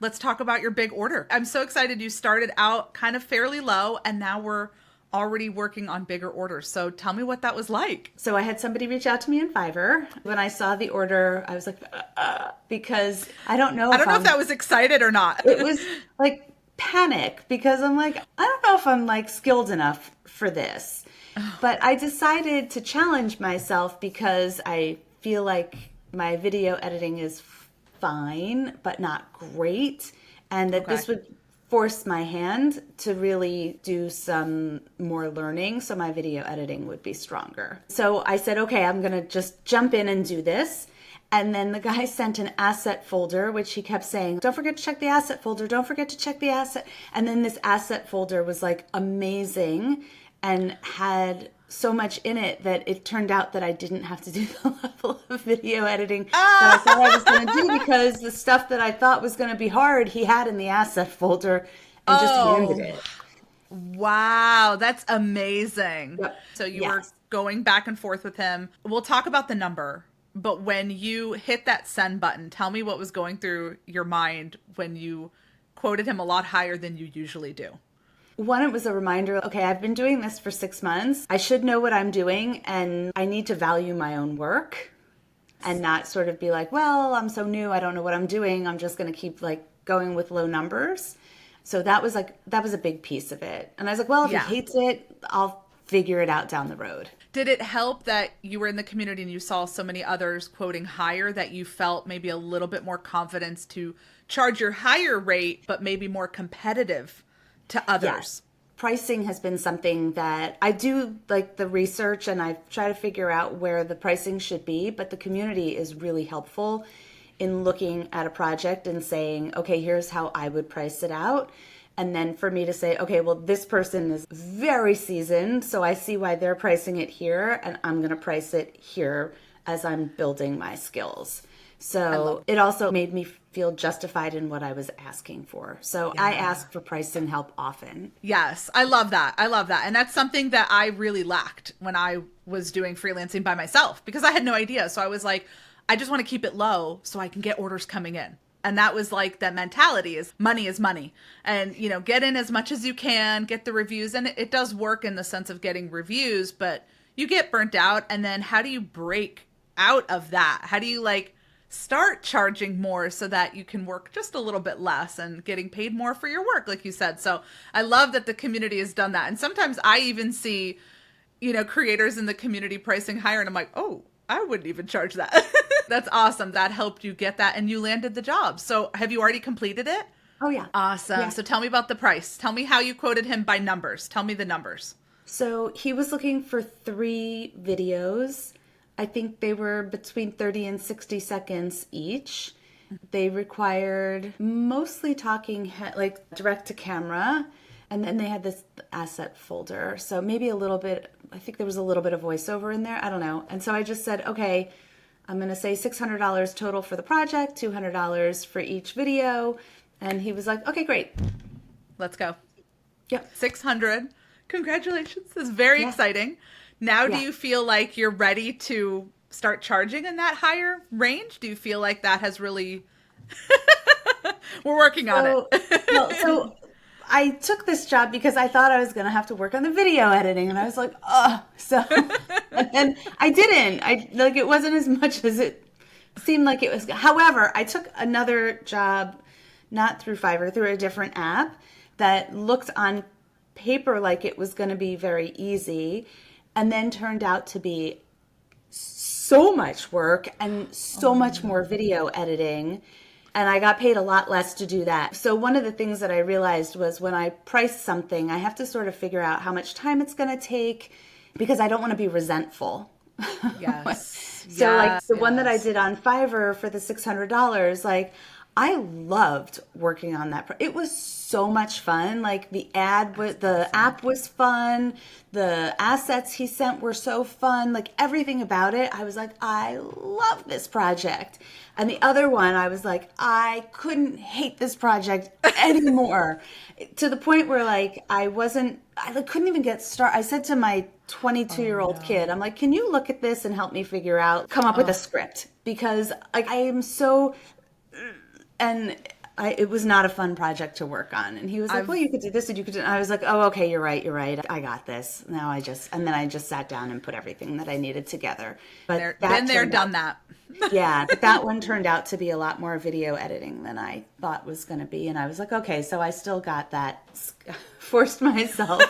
let's talk about your big order. I'm so excited. You started out kind of fairly low and now we're already working on bigger orders. So tell me what that was like. So I had somebody reach out to me in Fiverr. When I saw the order, I was like, because I don't know I don't know if that was excited or not. it was like panic because I'm like, I don't know if I'm like skilled enough for this. But I decided to challenge myself because I feel like my video editing is fine, but not great. And that this would force my hand to really do some more learning so my video editing would be stronger. So I said, okay, I'm going to just jump in and do this. And then the guy sent an asset folder, which he kept saying, don't forget to check the asset folder. Don't forget to check the asset. And then this asset folder was like amazing and had so much in it that it turned out that I didn't have to do the level of video editing that I thought I was going to do, because the stuff that I thought was going to be hard, he had in the asset folder and just handed it. Wow, that's amazing. Yep. So you were going back and forth with him. We'll talk about the number, but when you hit that send button, tell me what was going through your mind when you quoted him a lot higher than you usually do. One, it was a reminder, okay, I've been doing this for 6 months. I should know what I'm doing, and I need to value my own work and not sort of be like, well, I'm so new, I don't know what I'm doing. I'm just going to keep like going with low numbers. So that was a big piece of it. And I was like, well, if he hates it, I'll figure it out down the road. Did it help that you were in the community and you saw so many others quoting higher that you felt maybe a little bit more confidence to charge your higher rate, but maybe more competitive to others? Yes. Pricing has been something that I do like the research and I try to figure out where the pricing should be, but the community is really helpful in looking at a project and saying, okay, here's how I would price it out. And then for me to say, okay, well, this person is very seasoned, so I see why they're pricing it here, and I'm going to price it here as I'm building my skills. So it also made me feel justified in what I was asking for. So I ask for pricing help often. Yes, I love that. I love that. And that's something that I really lacked when I was doing freelancing by myself, because I had no idea. So I was like, I just want to keep it low so I can get orders coming in. And that was like that mentality is money. And, you know, get in as much as you can, get the reviews. And it does work in the sense of getting reviews, but you get burnt out. And then how do you break out of that? How do you like start charging more so that you can work just a little bit less and getting paid more for your work, like you said? So I love that the community has done that. And sometimes I even see, you know, creators in the community pricing higher and I'm like, oh, I wouldn't even charge that. That's awesome. That helped you get that and you landed the job. So have you already completed it? Oh, yeah. Awesome. Yeah. So tell me about the price. Tell me how you quoted him by numbers. Tell me the numbers. So he was looking for 3 videos. I think they were between 30 and 60 seconds each. They required mostly talking, like direct to camera. And then they had this asset folder. So maybe a little bit, I think there was a little bit of voiceover in there. I don't know. And so I just said, okay, I'm going to say $600 total for the project, $200 for each video. And he was like, okay, great. Let's go. Yep. 600. Congratulations. This is very exciting. Now, do you feel like you're ready to start charging in that higher range? Do you feel like that has really... We're working on it. So I took this job because I thought I was going to have to work on the video editing. And I was like, oh, so... And I didn't. It wasn't as much as it seemed like it was. However, I took another job, not through Fiverr, through a different app that looked on paper like it was going to be very easy, and then turned out to be so much work and so much more video editing. And I got paid a lot less to do that. So one of the things that I realized was when I price something, I have to sort of figure out how much time it's going to take, because I don't want to be resentful. Yes. So like the one that I did on Fiverr for the $600, like I loved working on that. It was so much fun. Like the app was fun. The assets he sent were so fun. Like everything about it, I was like, I love this project. And the other one, I was like, I couldn't hate this project anymore. To the point where like I couldn't even get started. I said to my 22-year-old kid, I'm like, can you look at this and help me come up with a script? Because like I am so... And it was not a fun project to work on. And he was like, well, you could do this and you could do, and I was like, oh, okay, you're right. I got this. And then I just sat down and put everything that I needed together. But been there, done that. Yeah, but that one turned out to be a lot more video editing than I thought was going to be. And I was like, okay, so I still got that, forced myself,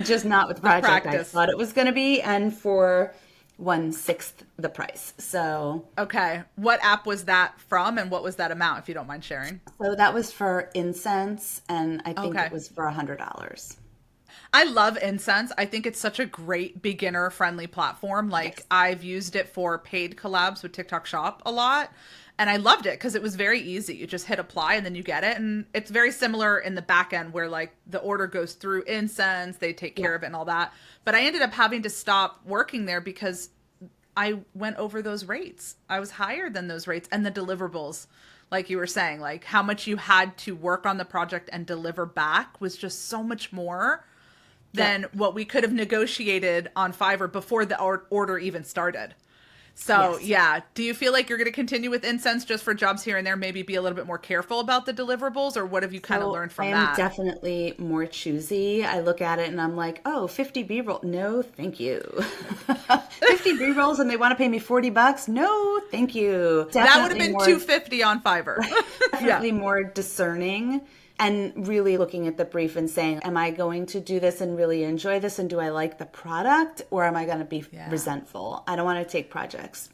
just not with the project I thought it was going to be. And for 1/6 the price. So okay, what app was that from, and what was that amount, if you don't mind sharing? So that was for Incense, and I think it was for $100. I love Incense. I think it's such a great beginner friendly platform. Like yes. I've used it for paid collabs with TikTok Shop a lot. And I loved it because it was very easy. You just hit apply and then you get it. And it's very similar in the back end where like the order goes through Incense, they take care of it and all that. But I ended up having to stop working there because I went over those rates. I was higher than those rates, and the deliverables, like you were saying, like how much you had to work on the project and deliver back was just so much more than what we could have negotiated on Fiverr before the order even started. So yeah, do you feel like you're going to continue with Incense just for jobs here and there, maybe be a little bit more careful about the deliverables, or what have you kind of learned from that? I am definitely more choosy. I look at it and I'm like, oh, 50 B-roll. No, thank you. 50 B-rolls and they want to pay me $40. No, thank you. Definitely that would have been $250 on Fiverr. Definitely more discerning. And really looking at the brief and saying, am I going to do this and really enjoy this? And do I like the product? Or am I going to be resentful? I don't want to take projects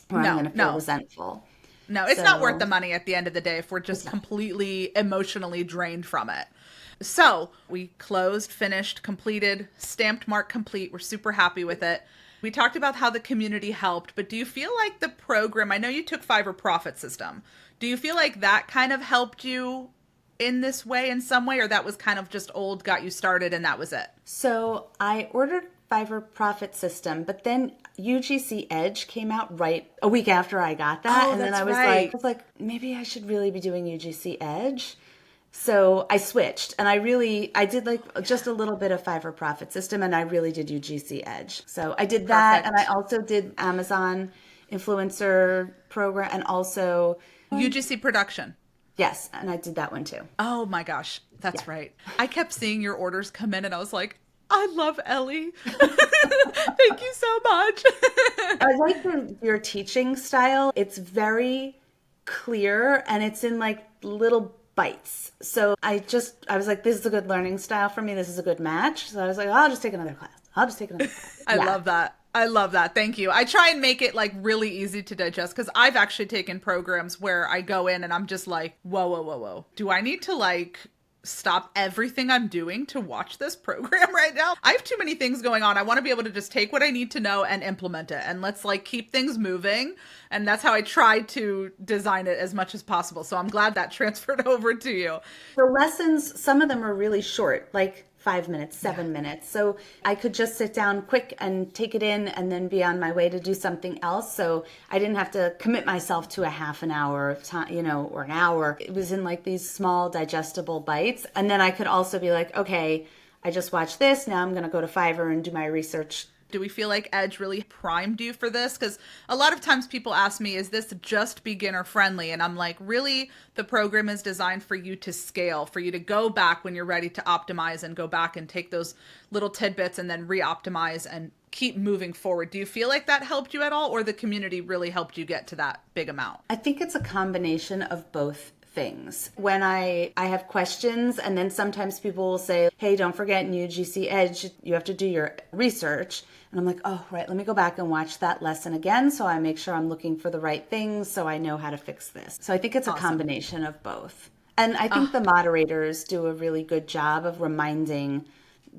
where I'm going to feel resentful. No, it's not worth the money at the end of the day if we're just completely emotionally drained from it. So we closed, finished, completed, stamped mark complete. We're super happy with it. We talked about how the community helped, but do you feel like the program, I know you took Fiverr Profit System. Do you feel like that kind of helped you in this way in some way, or that was kind of just old, got you started, and that was it? So I ordered Fiverr Profit System, but then UGC Edge came out right a week after I got that. And then I was like, maybe I should really be doing UGC Edge. So I switched, and I did like just a little bit of Fiverr Profit System, and I really did UGC Edge. So I did that. And I also did Amazon Influencer Program, and also UGC Production. Yes, and I did that one too. Oh my gosh, that's right. I kept seeing your orders come in and I was like, I love Ellie. Thank you so much. I like your teaching style. It's very clear and it's in like little bites. So I was like, this is a good learning style for me. This is a good match. So I was like, I'll just take another class. I love that. I love that. Thank you. I try and make it like really easy to digest because I've actually taken programs where I go in and I'm just like, whoa. Do I need to like stop everything I'm doing to watch this program right now? I have too many things going on. I want to be able to just take what I need to know and implement it. And let's like keep things moving. And that's how I try to design it as much as possible. So I'm glad that transferred over to you. The lessons, some of them are really short, like 5 minutes, 7 minutes. So I could just sit down quick and take it in and then be on my way to do something else. So I didn't have to commit myself to a half an hour of time, or an hour. It was in like these small digestible bites. And then I could also be like, okay, I just watched this. Now I'm going to go to Fiverr and do my research. Do we feel like Edge really primed you for this? Because a lot of times people ask me, is this just beginner friendly? And I'm like, really, the program is designed for you to scale, for you to go back when you're ready to optimize and go back and take those little tidbits and then re-optimize and keep moving forward. Do you feel like that helped you at all, or the community really helped you get to that big amount? I think it's a combination of both things. When I have questions, and then sometimes people will say, hey, don't forget in UGC Edge, you have to do your research. And I'm like, oh, right, let me go back and watch that lesson again so I make sure I'm looking for the right things so I know how to fix this. So I think it's a combination of both. And I think the moderators do a really good job of reminding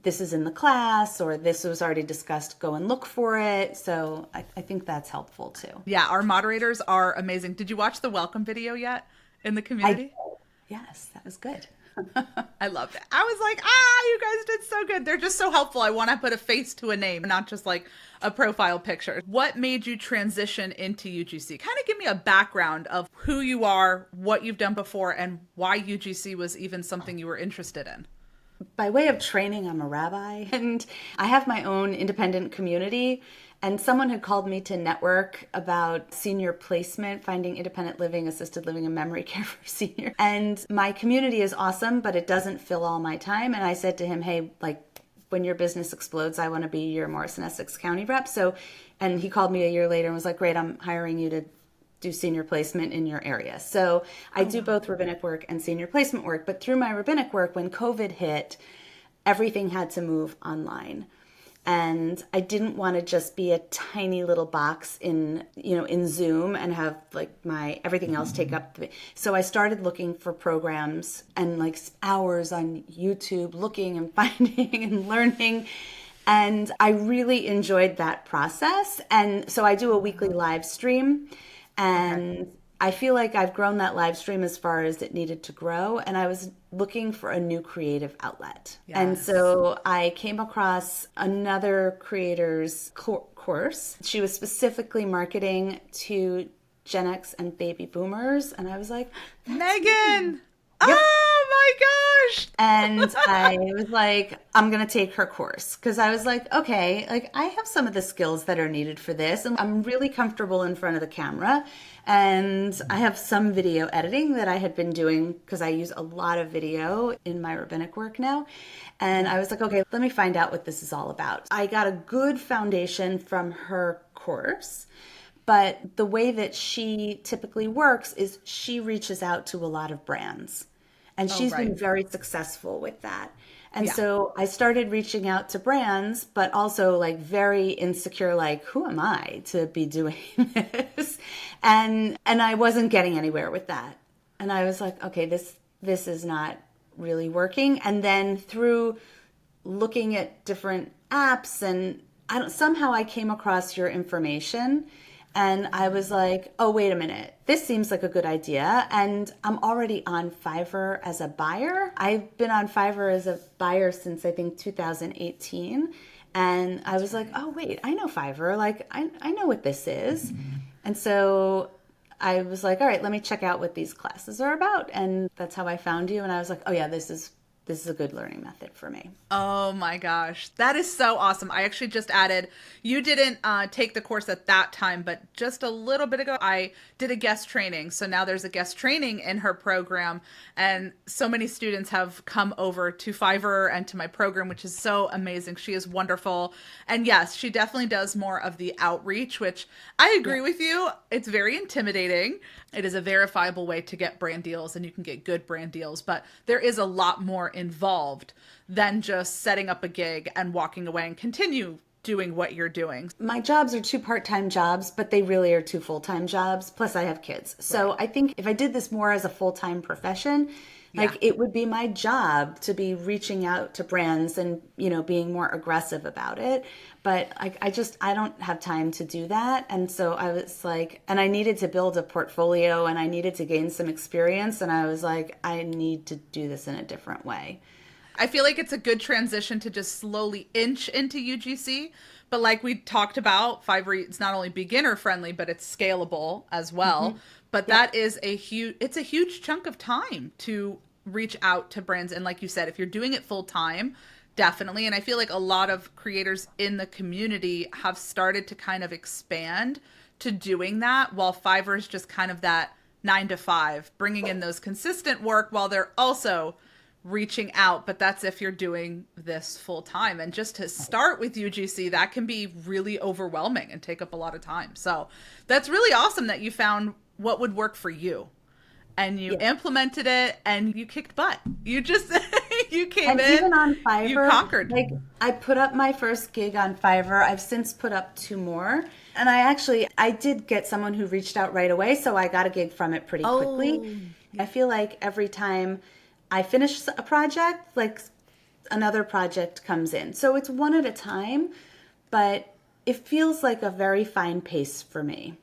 this is in the class, or this was already discussed, go and look for it. So I think that's helpful too. Yeah, our moderators are amazing. Did you watch the welcome video yet in the community? Yes, that was good. I loved it. I was like, you guys did so good. They're just so helpful. I want to put a face to a name, not just like a profile picture. What made you transition into UGC? Kind of give me a background of who you are, what you've done before, and why UGC was even something you were interested in. By way of training, I'm a rabbi, and I have my own independent community. And someone had called me to network about senior placement, finding independent living, assisted living, and memory care for seniors. And my community is awesome, but it doesn't fill all my time. And I said to him, hey, like, when your business explodes, I want to be your Morris and Essex County rep. So, and he called me a year later and was like, great, I'm hiring you to do senior placement in your area. So I do both rabbinic work and senior placement work. But through my rabbinic work, when COVID hit, everything had to move online. And I didn't want to just be a tiny little box in Zoom and have like my everything else take up. So I started looking for programs and like hours on YouTube looking and finding and learning. And I really enjoyed that process. And so I do a weekly live stream, and I feel like I've grown that live stream as far as it needed to grow. And I was looking for a new creative outlet. Yes. And so I came across another creator's course. She was specifically marketing to Gen X and baby boomers. And I was like, Megan! Yep. Oh my gosh! And I was like, I'm going to take her course, because I was like, okay, like I have some of the skills that are needed for this. And I'm really comfortable in front of the camera. And I have some video editing that I had been doing because I use a lot of video in my rabbinic work now. And I was like, okay, let me find out what this is all about. I got a good foundation from her course. But the way that she typically works is she reaches out to a lot of brands. And she's been very successful with that. And so I started reaching out to brands, but also like very insecure, like, who am I to be doing this? And I wasn't getting anywhere with that. And I was like, okay, this is not really working. And then through looking at different apps, and somehow I came across your information. And I was like, oh, wait a minute, this seems like a good idea. And I'm already on Fiverr as a buyer. I've been on Fiverr as a buyer since I think 2018. And I was like, oh, wait, I know Fiverr. Like, I know what this is. And so I was like, all right, let me check out what these classes are about. And that's how I found you. And I was like, oh, yeah, this is a good learning method for me. Oh my gosh. That is so awesome. I actually just added, you didn't take the course at that time, but just a little bit ago, I did a guest training. So now there's a guest training in her program. And so many students have come over to Fiverr and to my program, which is so amazing. She is wonderful. And yes, she definitely does more of the outreach, which I agree with you. It's very intimidating. It is a verifiable way to get brand deals, and you can get good brand deals, but there is a lot more involved than just setting up a gig and walking away and continue doing what you're doing. My jobs are 2 part-time jobs, but they really are 2 full-time jobs. Plus I have kids. So I think if I did this more as a full-time profession, like it would be my job to be reaching out to brands and, being more aggressive about it. But I don't have time to do that. And so I was like, and I needed to build a portfolio and I needed to gain some experience. And I was like, I need to do this in a different way. I feel like it's a good transition to just slowly inch into UGC. But like we talked about, Fiverr, it's not only beginner friendly, but it's scalable as well. Mm-hmm. But that is it's a huge chunk of time to reach out to brands. And like you said, if you're doing it full time, definitely. And I feel like a lot of creators in the community have started to kind of expand to doing that, while Fiverr is just kind of that 9 to 5, bringing in those consistent work while they're also reaching out. But that's if you're doing this full time. And just to start with UGC, that can be really overwhelming and take up a lot of time. So that's really awesome that you found what would work for you. And you implemented it, and you kicked butt. You just, you came and in, even on Fiverr, you conquered. Like, I put up my first gig on Fiverr. I've since put up 2 more. And I did get someone who reached out right away, so I got a gig from it pretty quickly. I feel like every time I finish a project, like another project comes in. So it's one at a time, but it feels like a very fine pace for me.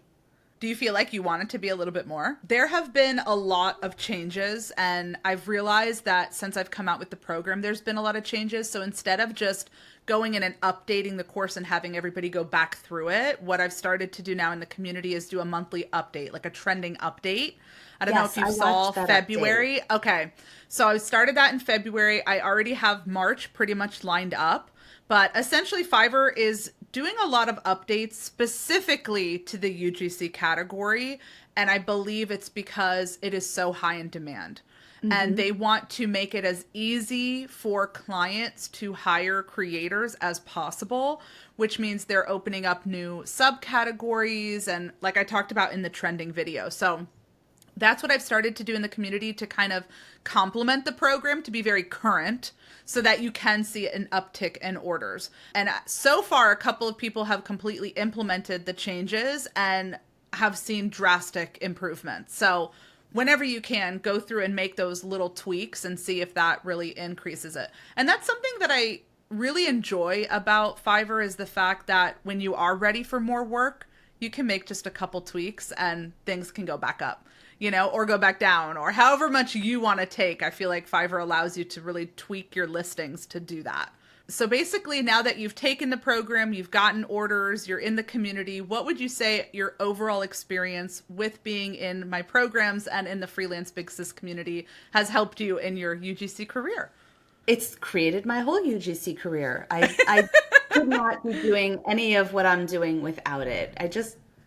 Do you feel like you want it to be a little bit more? There have been a lot of changes, and I've realized that since I've come out with the program, there's been a lot of changes. So instead of just going in and updating the course and having everybody go back through it, what I've started to do now in the community is do a monthly update, like a trending update. I don't know if you saw February. Update. Okay. So I started that in February. I already have March pretty much lined up. But essentially, Fiverr is doing a lot of updates specifically to the UGC category. And I believe it's because it is so high in demand. And they want to make it as easy for clients to hire creators as possible, which means they're opening up new subcategories and like I talked about in the trending video. So that's what I've started to do in the community to kind of complement the program to be very current so that you can see an uptick in orders. And so far, a couple of people have completely implemented the changes and have seen drastic improvements. So whenever you can, go through and make those little tweaks and see if that really increases it. And that's something that I really enjoy about Fiverr is the fact that when you are ready for more work, you can make just a couple tweaks and things can go back up, or go back down, or however much you want to take. I feel like Fiverr allows you to really tweak your listings to do that. So basically, now that you've taken the program, you've gotten orders, you're in the community, what would you say your overall experience with being in my programs and in the Freelance Big Sis community has helped you in your UGC career? It's created my whole UGC career. I could not be doing any of what I'm doing without it.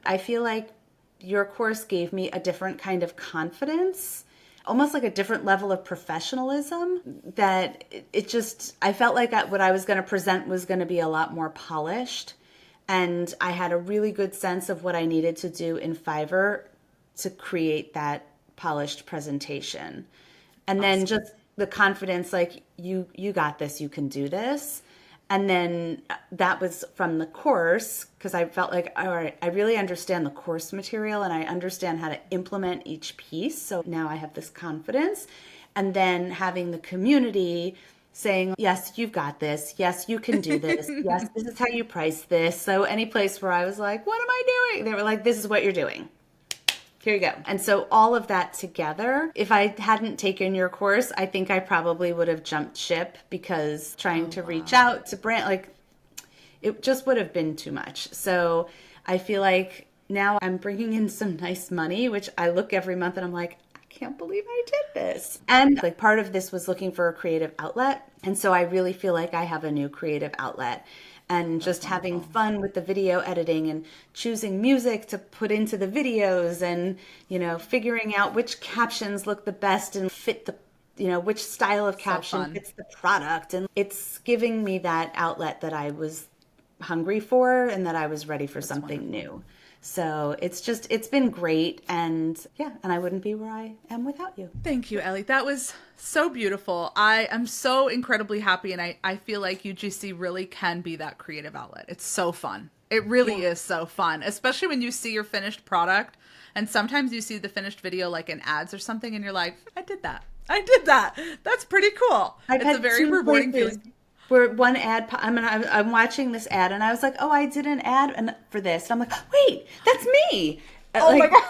I feel like your course gave me a different kind of confidence, almost like a different level of professionalism that I felt like what I was going to present was going to be a lot more polished. And I had a really good sense of what I needed to do in Fiverr to create that polished presentation. And then just the confidence, like you got this, you can do this. And then that was from the course, because I felt like, all right, I really understand the course material and I understand how to implement each piece. So now I have this confidence. And then having the community saying, yes, you've got this. Yes, you can do this. Yes, this is how you price this. So any place where I was like, what am I doing? They were like, this is what you're doing. Here you go. And so all of that together, if I hadn't taken your course, I think I probably would have jumped ship because trying to reach out to brand, like it just would have been too much. So I feel like now I'm bringing in some nice money, which I look every month and I'm like, I can't believe I did this. And like part of this was looking for a creative outlet. And so I really feel like I have a new creative outlet. And just having fun with the video editing and choosing music to put into the videos and, figuring out which captions look the best and fit the, which style of caption fits the product. And it's giving me that outlet that I was hungry for and that I was ready for something new. So it's been great. And I wouldn't be where I am without you. Thank you, Ellie. That was so beautiful. I am so incredibly happy. And I feel like UGC really can be that creative outlet. It's so fun. It really is so fun, especially when you see your finished product. And sometimes you see the finished video like in ads or something and you're like, I did that. That's pretty cool. It's a very rewarding feeling. Where one ad, I'm watching this ad and I was like, oh, I did an ad for this. And I'm like, wait, that's me. Oh my God.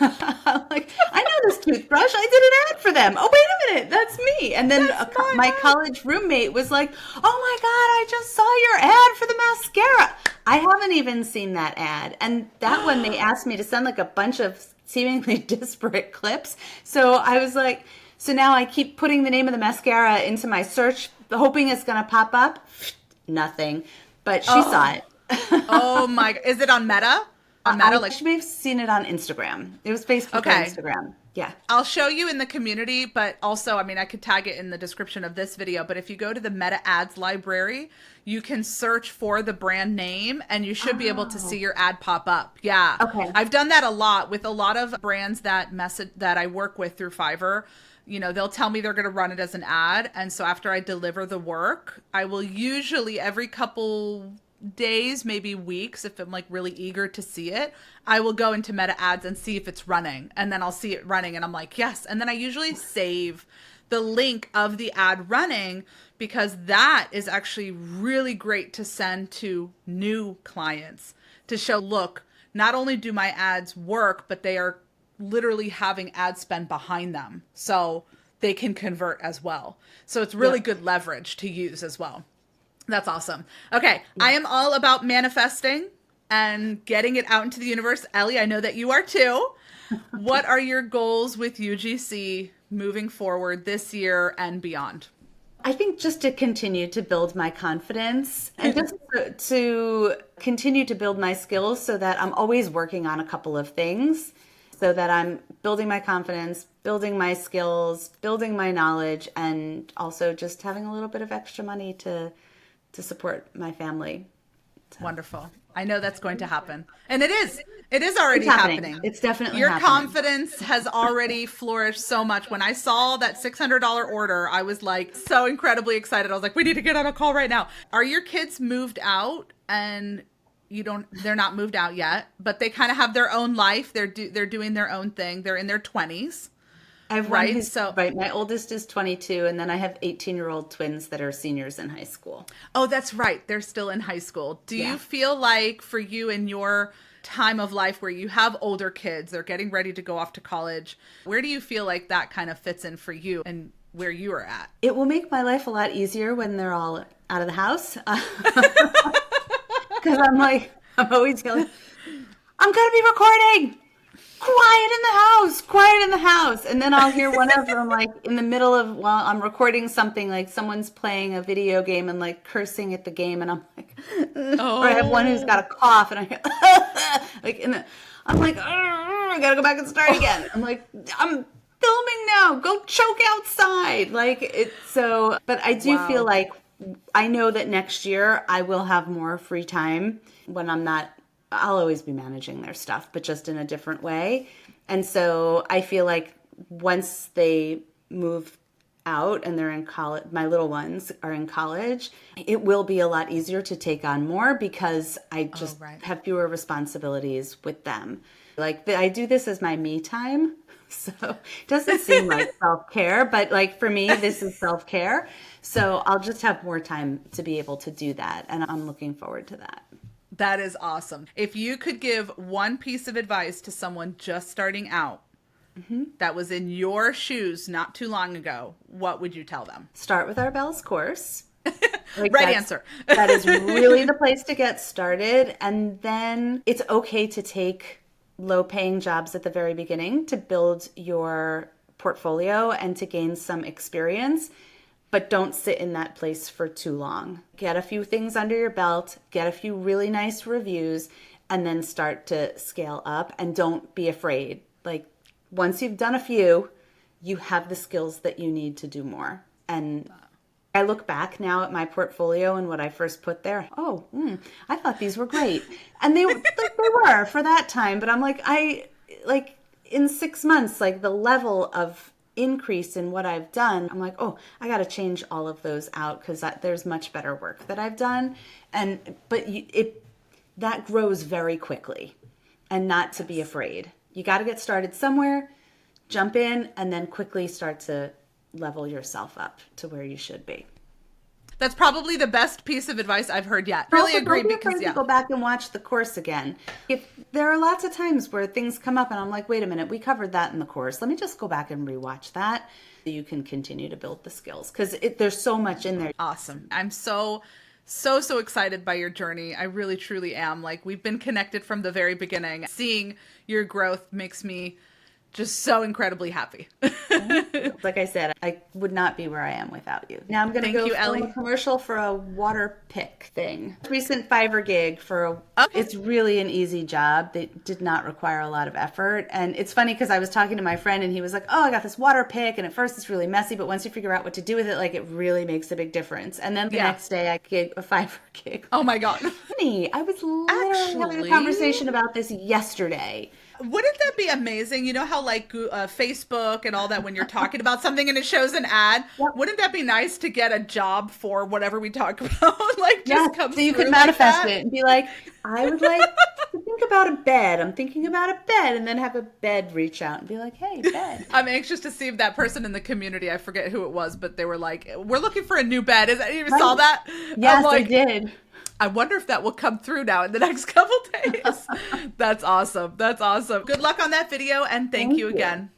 I'm like, I know this toothbrush. I did an ad for them. Oh, wait a minute. That's me. And then my college roommate was like, oh my God, I just saw your ad for the mascara. I haven't even seen that ad. And that one, they asked me to send like a bunch of seemingly disparate clips. So I was like, so now I keep putting the name of the mascara into my search, hoping it's going to pop up. Nothing. But she saw it. Oh my, is it on Meta? On Meta, she may have seen it on Instagram. It was Facebook or Instagram. Yeah. I'll show you in the community, but also, I could tag it in the description of this video, but if you go to the Meta Ads library, you can search for the brand name and you should be able to see your ad pop up. Yeah. Okay. I've done that a lot with a lot of brands that I work with through Fiverr. They'll tell me they're going to run it as an ad. And so after I deliver the work, I will usually every couple days, maybe weeks, if I'm like really eager to see it, I will go into Meta Ads and see if it's running. And then I'll see it running and I'm like, yes. And then I usually save the link of the ad running because that is actually really great to send to new clients to show, look, not only do my ads work, but they are literally having ad spend behind them. So they can convert as well. So it's really good leverage to use as well. That's awesome. Okay. I am all about manifesting and getting it out into the universe. Ellie, I know that you are too. What are your goals with UGC moving forward this year and beyond? I think just to continue to build my confidence and just to continue to build my skills so that I'm always working on a couple of things, so that I'm building my confidence, building my skills, building my knowledge, and also just having a little bit of extra money to support my family. So. Wonderful. I know that's going to happen. And it is. It is already It's happening. It's definitely Your happening. confidence has already flourished so much. When I saw that $600 order, I was like so incredibly excited. I was like, we need to get on a call right now. Are your kids moved out and they're not moved out yet, but they kind of have their own life. They're doing their own thing. They're in their 20s. I have one right. My oldest is 22, and then I have 18-year-old twins that are seniors in high school. Oh, that's right. They're still in high school. Do you feel like for you in your time of life where you have older kids, they're getting ready to go off to college, where do you feel like that kind of fits in for you and where you are at? It will make my life a lot easier when they're all out of the house. Because I'm always feeling, I'm going to be recording. Quiet in the house. And then I'll hear one of them like in the middle of, while I'm recording something, like someone's playing a video game and like cursing at the game. And I'm like, or I have one who's got a cough and I hear, I'm like, I gotta go back and start again. I'm like, I'm filming now. Go choke outside. But I do feel like I know that next year I will have more free time when I'll always be managing their stuff, but just in a different way. And so I feel like once they move out and they're in college, my little ones are in college, it will be a lot easier to take on more because I just have fewer responsibilities with them. Like I do this as my me time. So it doesn't seem like self-care, but like for me, this is self-care. So I'll just have more time to be able to do that. And I'm looking forward to that. That is awesome. If you could give one piece of advice to someone just starting out that was in your shoes not too long ago, what would you tell them? Start with Arbel's course. Right answer. That is really the place to get started. And then it's okay to take low-paying jobs at the very beginning to build your portfolio and to gain some experience. But don't sit in that place for too long. Get a few things under your belt, get a few really nice reviews, and then start to scale up. And don't be afraid. Like once you've done a few, you have the skills that you need to do more. And I look back now at my portfolio and what I first put there. I thought these were great. And they were for that time. But I'm like, in 6 months, like the level of increase in what I've done, I'm like, I got to change all of those out because there's much better work that I've done. But that grows very quickly, and not to be afraid. You got to get started somewhere, jump in, and then quickly start to level yourself up to where you should be. That's probably the best piece of advice I've heard yet. Really agree, because go back and watch the course again. If there are lots of times where things come up and I'm like, wait a minute, we covered that in the course. Let me just go back and rewatch that. You can continue to build the skills because there's so much in there. Awesome. I'm so excited by your journey. I really, truly am. Like, we've been connected from the very beginning. Seeing your growth makes me just so incredibly happy. Like I said, I would not be where I am without you. Now I'm going to go film a commercial for a water pick thing. Recent Fiverr gig it's really an easy job. They did not require a lot of effort. And it's funny because I was talking to my friend and he was like, I got this water pick. And at first it's really messy, but once you figure out what to do with it, like it really makes a big difference. And then the next day I gig a Fiverr gig. Oh my God. Funny. I was literally having a conversation about this yesterday. Wouldn't that be amazing? You know how like Facebook and all that, when you're talking about something and it shows an ad, wouldn't that be nice to get a job for whatever we talk about? Like just come so you could manifest it and be like, I would like to think about a bed. I'm thinking about a bed, and then have a bed reach out and be like, hey, bed. I'm anxious to see if that person in the community, I forget who it was, but they were like, we're looking for a new bed. You saw that? Yes, I did. I wonder if that will come through now in the next couple days. That's awesome. That's awesome. Good luck on that video, and thank you again.